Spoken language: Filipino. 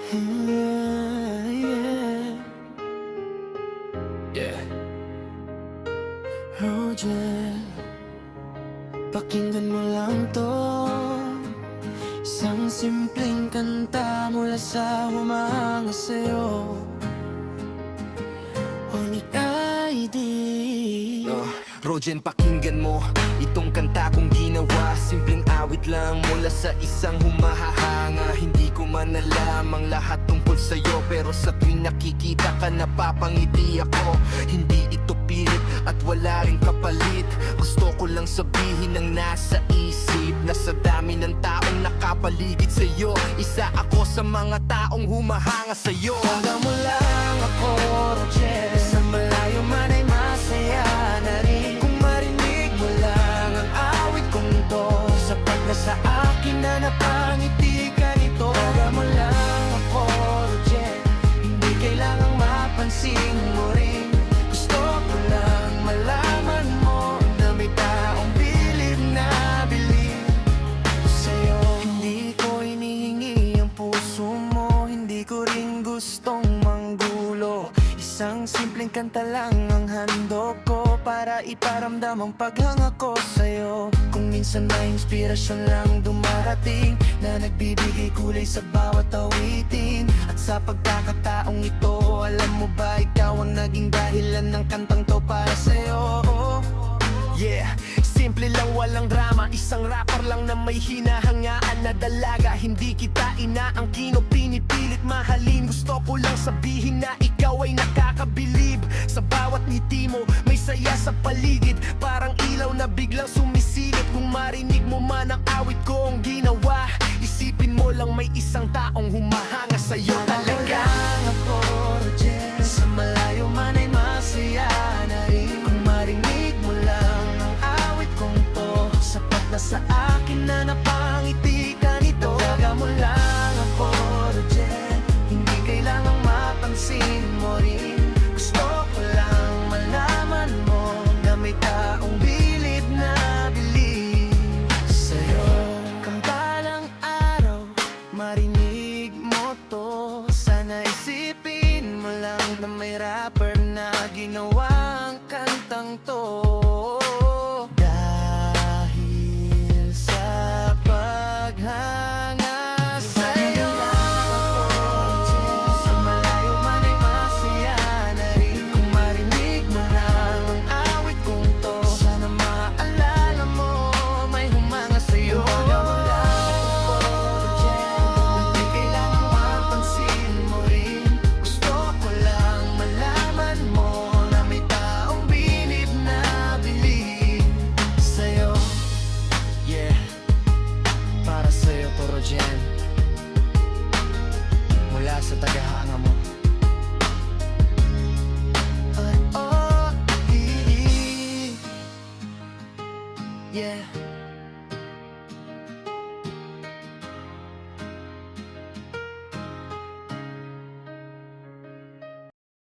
Yeah. Yeah. Roger, pakinggan mo lang to. Isang simpleng kanta mula sa humanga sa'yo. Onic ID. Rogen, pakinggan mo itong kanta kong ginawa. Simpleng awit lang mula sa isang humahanga. Hindi ko man alam ang lahat tungkol sa'yo, pero sa tuwing nakikita ka napapangiti ako. Hindi ito pilit at wala ring kapalit. Gusto ko lang sabihin ang nasa isip, na sa dami ng taong nakapaligid sa'yo, isa ako sa mga taong humahanga sa'yo. Tawagan mo lang ako, Roger. Sa malayo man ay masaya na rin kung marinig mo lang ang awit kong to. Sapat na sa akin na napangiti ka nito. Tawagan mo lang ako, Roger. Hindi kailangang mapansin mo rin. Gusto ko lang malaman mo na may taong bilib na bilib sa'yo. Hindi ko hinihingi ang puso mo, hindi ko rin gustong manggulo. Isang simpleng kanta lang ang handog ko para iparamdam ang paghanga ko sa'yo. Kung minsan may inspirasyon lang dumarating na nagbibigay kulay sa bawat awitin. At sa pagkakataong ito, alam mo ba ikaw ang naging dahilan ng kantang to para sa'yo. Yeah, simple lang, walang drama. Isang rapper lang na may hinahangaan na dalaga. Hindi kita inaangkin o pinipilit mahalin. Gusto ko lang sabihin na ikaw ay nakakabilib. Sa bawat ngiti mo, may saya sa paligid. Parang ilaw na biglang sumisilip. Kung marinig mo man ang awit kong ginawa, isipin mo lang may isang taong humahanga sa'yo talaga. Ako, Roger. Sa malayo man ay masaya na rin kung marinig mo lang ang awit kong to. Sapat na sa akin na napangiti ka nito. Tawagan mo lang ako, Roger. Hindi kailangang mapansin mo rin. Gusto ko lang malaman mo na may taong bilib na bilib sa'yo. Kampalang araw, marinig mo to. Sana isipin mo lang na may rapper na ginawa ang kantang to. Dahil sa paghanga sa'yo. Sa malayo man ay masaya na rin kung marinig mo lang ang awit kong to. Sana maalala mo may humanga sa'yo. Tawagan mo lang ako, Roger. Hindi kailangang mapansin mo rin. Gusto ko lang malaman mo na may taong bilib na bilib sa'yo. Yeah, para sa'yo to, Rogen. Mula sa tagahanga mo. Ay, oh, yeah.